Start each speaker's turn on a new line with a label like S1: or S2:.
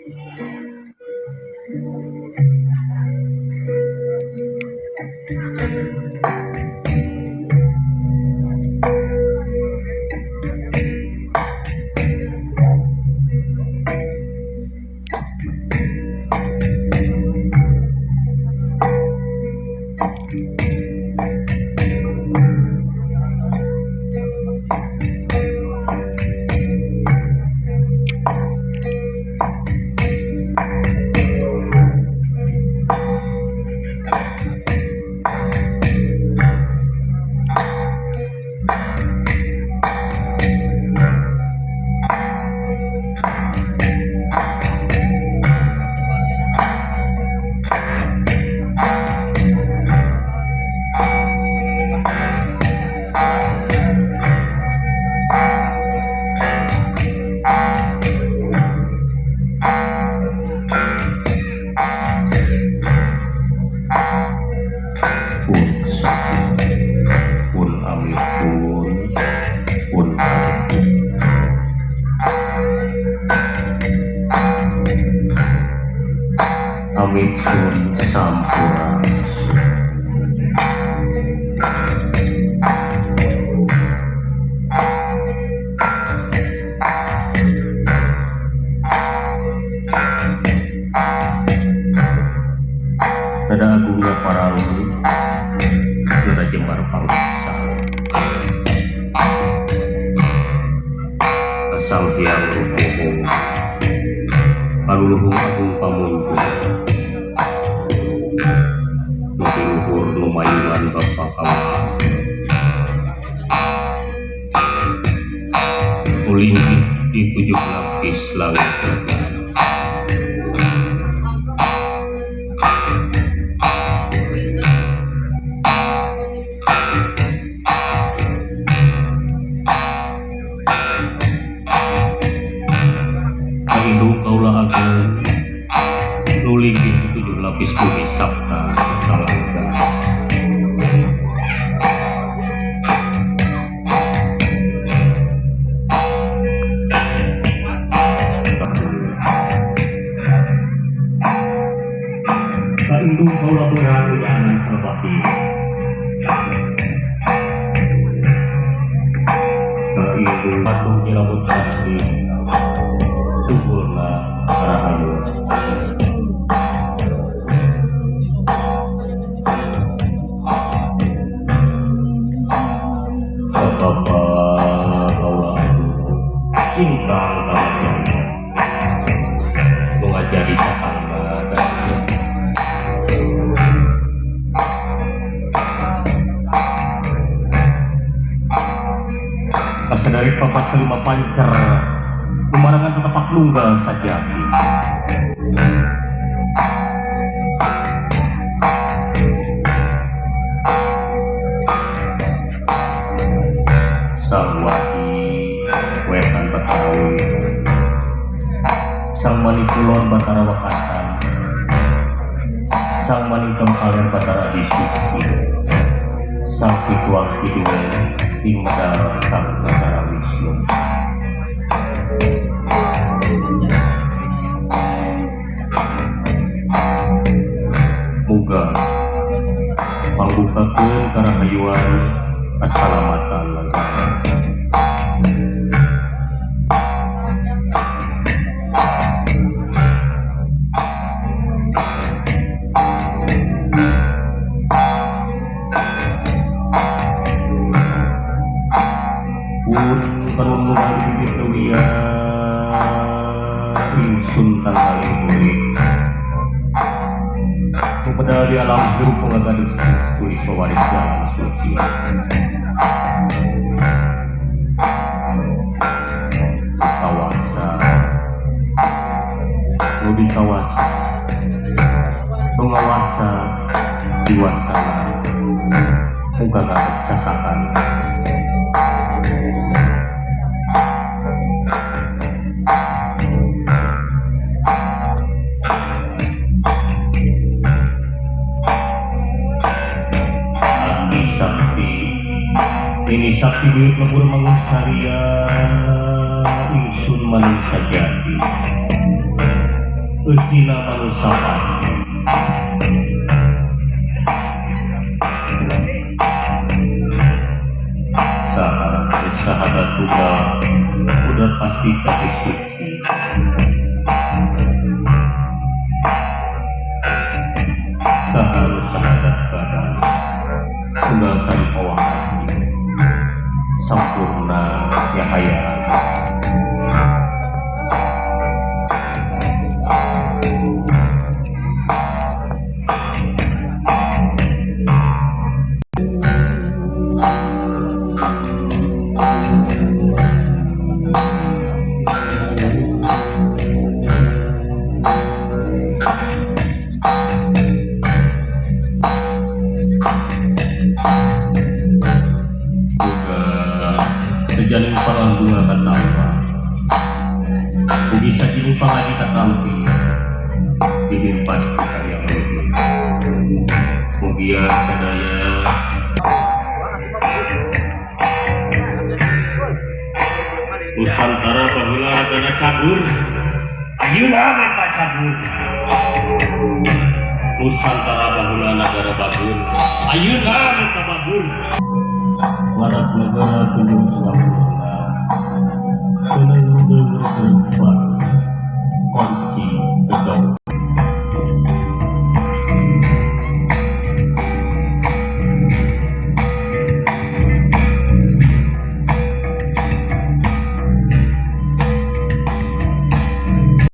S1: pun amitun pun amitun sampurna pada agungnya para leluhur sudah jembar pangsa asal hiang rupuhung paluluhung agung pamunjung nuti luhur lumayunan bapak kawan ulinggih di 7 lapis langit terbang Hindu kaulah agung nulinggih 7 lapis bumi sabta talangga Hindu kaulah berani anan serbati Hindu patung nyelabut asli Tuhurna Rahayu Bapak kaulah ingkang kalian mengajari satana dan dari papat kelima pancer pemandangan tetapak nunggal saja sang wadi wetan Batawi sang manikulon Batara Wakasan sang manikam kalian Batara Disuci sang pituang hidung tinggal tang Batara Wisnu muga pangbukakeun karahayuan kasalamatan negara pun penuntungan bibit lewia insun tanggal murid kepada di alam hidup pengagadis tulis pewaris jalan suci kawasa nudi kawasa pengawasa diwasana muka gak sasakan ini sakti duit lebur mangsaria insun maning sajati Usina manusia pasti sahabat juga udah pasti jadi suci seharus sahabat badan sudah sampawah hati sempurna ya hayat sejalin pangangguna katawa ugi sajini pangadi katampi dilimpas kita yang lebih mugia sadaya Nusantara bahula dana cabur ayeuna mata cabur Nusantara bahula negara babur ayeuna mata babur warak negara tunjuk sempurna senang